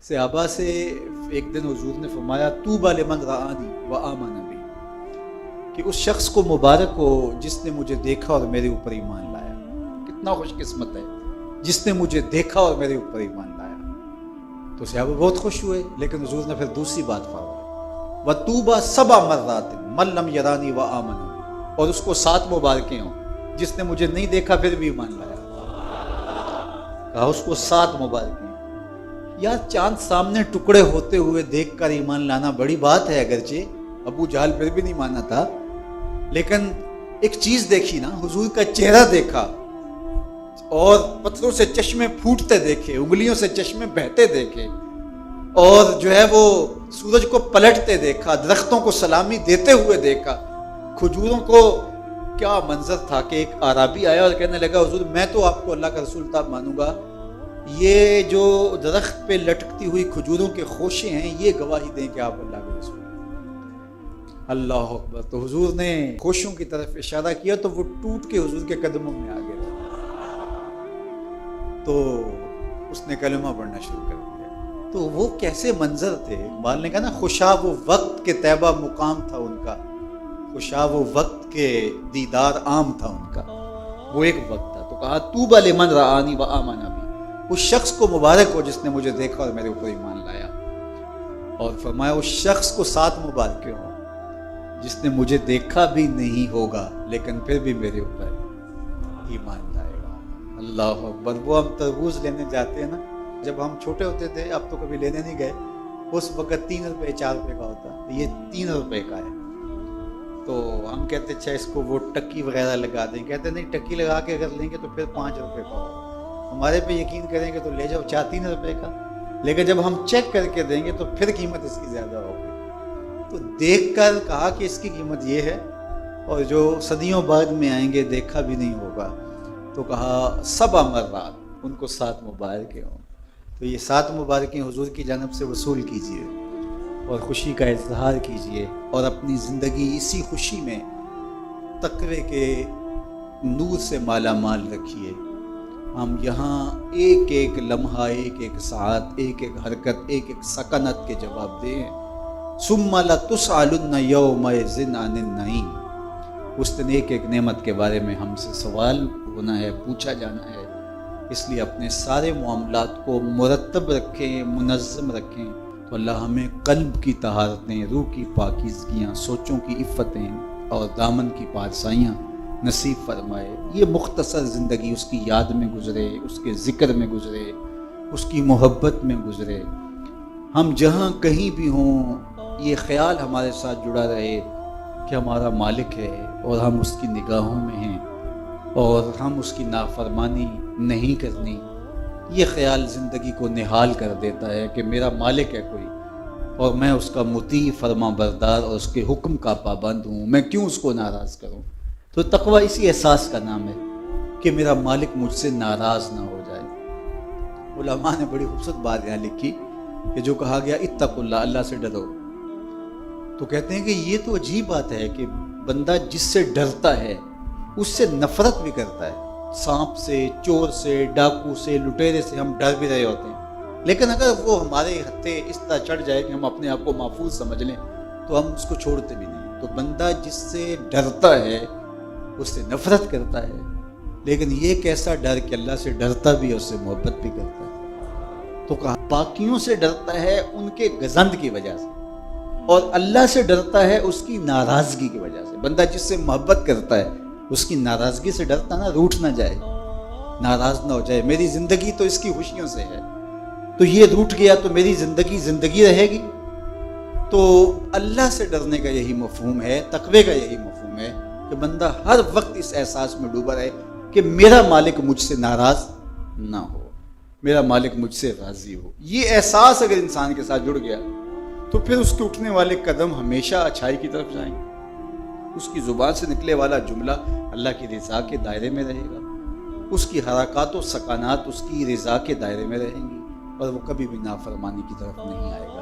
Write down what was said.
صحابہ سے ایک دن حضور نے فرمایا طوبی لمن رآنی وآمن بی، کہ اس شخص کو مبارک ہو جس نے مجھے دیکھا اور میرے اوپر ایمان لایا۔ کتنا خوش قسمت ہے جس نے مجھے دیکھا اور میرے اوپر ایمان لایا۔ تو صحابہ بہت خوش ہوئے، لیکن حضور نے پھر دوسری بات فرمائی وطوبی 7 مرات من لم یرانی وآمن بی، اور اس کو 7 مبارکیں ہوں جس نے مجھے نہیں دیکھا پھر بھی ایمان لایا۔ کہا اس کو 7 مبارکیں۔ یار چاند سامنے ٹکڑے ہوتے ہوئے دیکھ کر ایمان لانا بڑی بات ہے، اگرچہ ابو جہل پھر بھی نہیں مانا تھا، لیکن ایک چیز دیکھی نا، حضور کا چہرہ دیکھا اور پتھروں سے چشمے پھوٹتے دیکھے، انگلیوں سے چشمے بہتے دیکھے، اور جو ہے وہ سورج کو پلٹتے دیکھا، درختوں کو سلامی دیتے ہوئے دیکھا، کھجوروں کو۔ کیا منظر تھا کہ ایک اعرابی آیا اور کہنے لگا حضور میں تو آپ کو اللہ کا رسول تھا مانوں گا، یہ جو درخت پہ لٹکتی ہوئی کھجوروں کے خوشے ہیں یہ گواہی دیں کہ آپ اللہ کے رسول ہیں۔ اللہ اکبر۔ تو حضور نے خوشوں کی طرف اشارہ کیا تو وہ ٹوٹ کے حضور کے قدموں میں آ گئے، تو اس نے کلمہ پڑھنا شروع کر دیا۔ تو وہ کیسے منظر تھے، اقبال نے کہا نا خوشا وہ وقت کے طیبہ مقام تھا ان کا، خوشا وہ وقت کے دیدار عام تھا ان کا، وہ ایک وقت تھا۔ تو کہا طوبی لمن رآنی وآمن بی، اس شخص کو مبارک ہو جس نے مجھے دیکھا اور میرے اوپر ایمان لایا، اور فرمایا اس شخص کو 7 مبارکیں ہوں جس نے مجھے دیکھا بھی نہیں ہوگا لیکن پھر بھی میرے اوپر ایمان لائے گا۔ اللہ اکبر۔ وہ ہم تربوز لینے جاتے ہیں نا، جب ہم چھوٹے ہوتے تھے، اب تو کبھی لینے نہیں گئے، اس وقت 3 روپے 4 روپے کا ہوتا، یہ 3 روپے کا ہے۔ تو ہم کہتے اچھا اس کو وہ ٹکی وغیرہ لگا دیں، کہتے نہیں ٹکی لگا کے اگر لیں گے تو پھر 5 روپے کا ہوگا، ہمارے پہ یقین کریں گے تو لے جاؤ 4-3 روپے کا، لیکن جب ہم چیک کر کے دیں گے تو پھر قیمت اس کی زیادہ ہوگی۔ تو دیکھ کر کہا کہ اس کی قیمت یہ ہے، اور جو صدیوں بعد میں آئیں گے دیکھا بھی نہیں ہوگا، تو کہا 7 مرات ان کو 7 مبارکیں ہوں۔ تو یہ 7 مبارکیں حضور کی جانب سے وصول کیجئے اور خوشی کا اظہار کیجئے، اور اپنی زندگی اسی خوشی میں تقوی کے نور سے مالا مال رکھیے۔ ہم یہاں ایک ایک لمحہ، ایک ایک ساعت، ایک ایک حرکت، ایک ایک سکنت کے جواب دیں۔ ثم لتسألن یومئذ عن النعیم، اس دن ایک ایک نعمت کے بارے میں ہم سے سوال ہونا ہے، پوچھا جانا ہے۔ اس لیے اپنے سارے معاملات کو مرتب رکھیں، منظم رکھیں، تو اللہ ہمیں قلب کی طہارتیں، روح کی پاکیزگیاں، سوچوں کی عفتیں اور دامن کی پارسائیاں نصیب فرمائے۔ یہ مختصر زندگی اس کی یاد میں گزرے، اس کے ذکر میں گزرے، اس کی محبت میں گزرے۔ ہم جہاں کہیں بھی ہوں یہ خیال ہمارے ساتھ جڑا رہے کہ ہمارا مالک ہے اور ہم اس کی نگاہوں میں ہیں اور ہم اس کی نافرمانی نہیں کرنی۔ یہ خیال زندگی کو نہال کر دیتا ہے کہ میرا مالک ہے کوئی اور میں اس کا مطیع، فرما بردار اور اس کے حکم کا پابند ہوں، میں کیوں اس کو ناراض کروں؟ تو تقویٰ اسی احساس کا نام ہے کہ میرا مالک مجھ سے ناراض نہ ہو جائے۔ علماء نے بڑی خوبصورت بات یہاں لکھی کہ جو کہا گیا اتقوا اللہ، اللہ سے ڈرو، تو کہتے ہیں کہ یہ تو عجیب بات ہے کہ بندہ جس سے ڈرتا ہے اس سے نفرت بھی کرتا ہے۔ سانپ سے، چور سے، ڈاکو سے، لٹیرے سے ہم ڈر بھی رہے ہوتے ہیں، لیکن اگر وہ ہمارے ہتھے اس طرح چڑھ جائے کہ ہم اپنے آپ کو محفوظ سمجھ لیں تو ہم اس کو چھوڑتے بھی نہیں۔ تو بندہ جس سے ڈرتا ہے اس سے نفرت کرتا ہے، لیکن یہ کیسا ڈر کہ اللہ سے ڈرتا بھی اور اس سے محبت بھی کرتا ہے۔ تو کہا باقیوں سے ڈرتا ہے ان کے گزند کی وجہ سے، اور اللہ سے ڈرتا ہے اس کی ناراضگی کی وجہ سے۔ بندہ جس سے محبت کرتا ہے اس کی ناراضگی سے ڈرتا نا، روٹھ نہ جائے، ناراض نہ ہو جائے، میری زندگی تو اس کی خوشیوں سے ہے، تو یہ روٹھ گیا تو میری زندگی زندگی رہے گی۔ تو اللہ سے ڈرنے کا یہی مفہوم ہے، تقوی کا یہی مفہوم ہے کہ بندہ ہر وقت اس احساس میں ڈوبا رہے کہ میرا مالک مجھ سے ناراض نہ ہو، میرا مالک مجھ سے راضی ہو۔ یہ احساس اگر انسان کے ساتھ جڑ گیا تو پھر اس کے اٹھنے والے قدم ہمیشہ اچھائی کی طرف جائیں گے، اس کی زبان سے نکلے والا جملہ اللہ کی رضا کے دائرے میں رہے گا، اس کی حرکات و سکانات اس کی رضا کے دائرے میں رہیں گی، اور وہ کبھی بھی نافرمانی کی طرف نہیں آئے گا۔